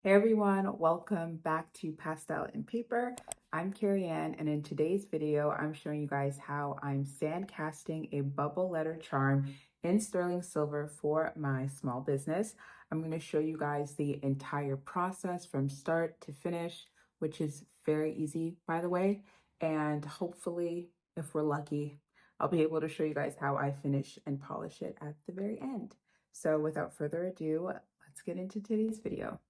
Hey everyone, welcome back to Pastel and Paper. I'm Kerry-Ann, and in today's video, I'm showing you guys how I'm sand casting a bubble letter charm in sterling silver for my small business. I'm going to show you guys the entire process from start to finish, which is very easy, by the way. And hopefully, if we're lucky, I'll be able to show you guys how I finish and polish it at the very end. So without further ado, let's get into today's video.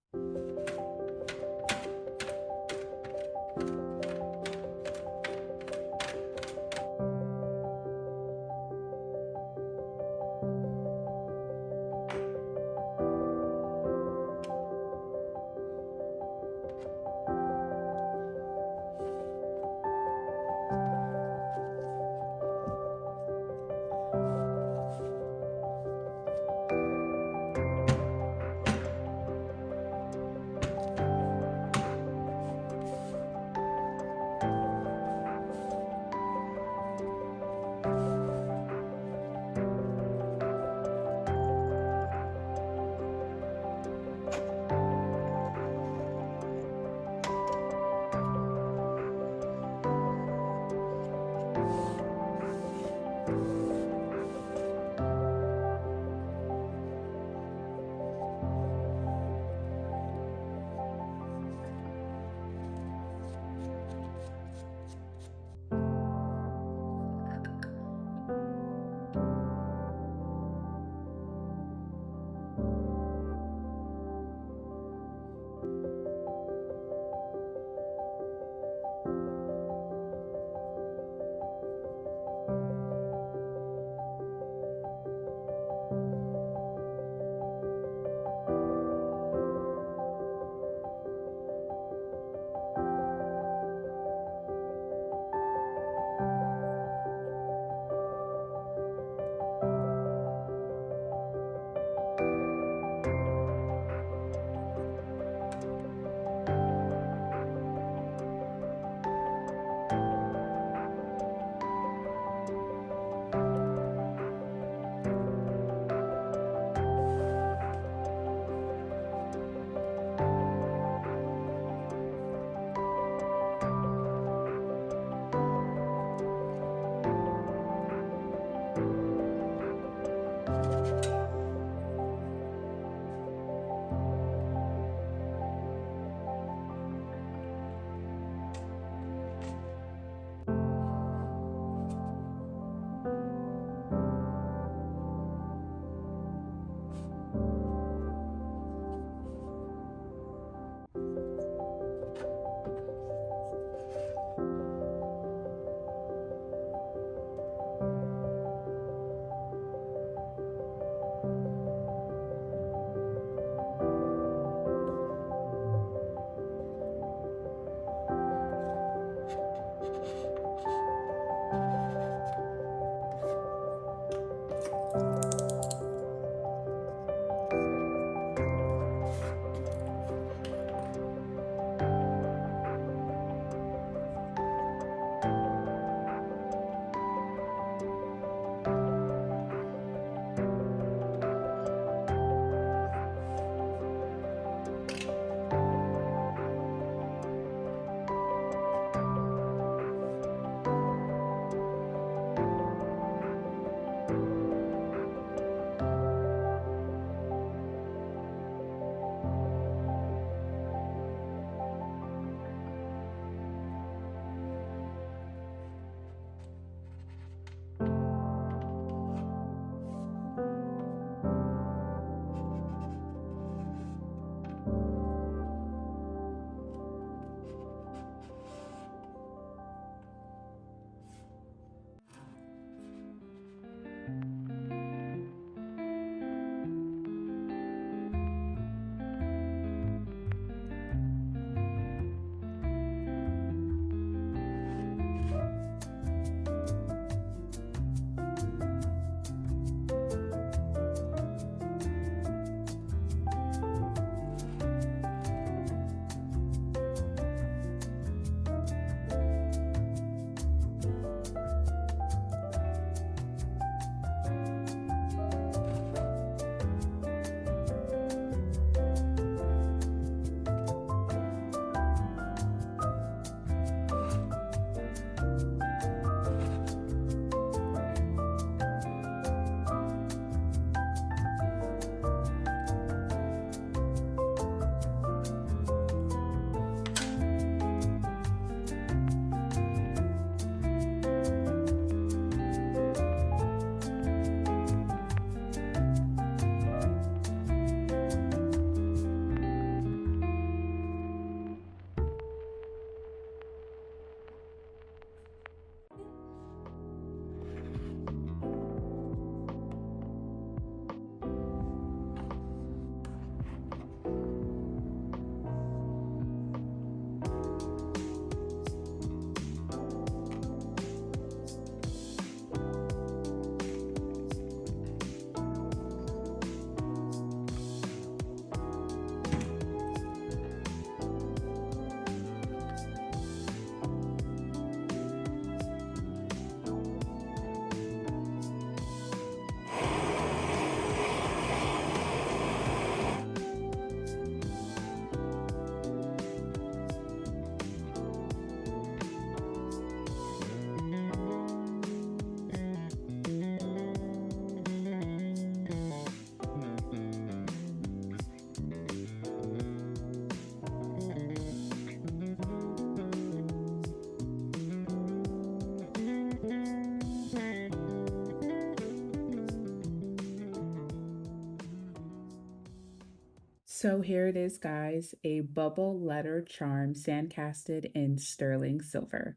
So here it is, guys, a bubble letter charm sand casted in sterling silver.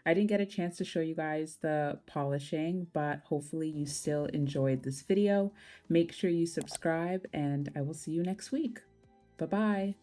I didn't get a chance to show you guys the polishing, but hopefully you still enjoyed this video. Make sure you subscribe and I will see you next week. Bye-bye.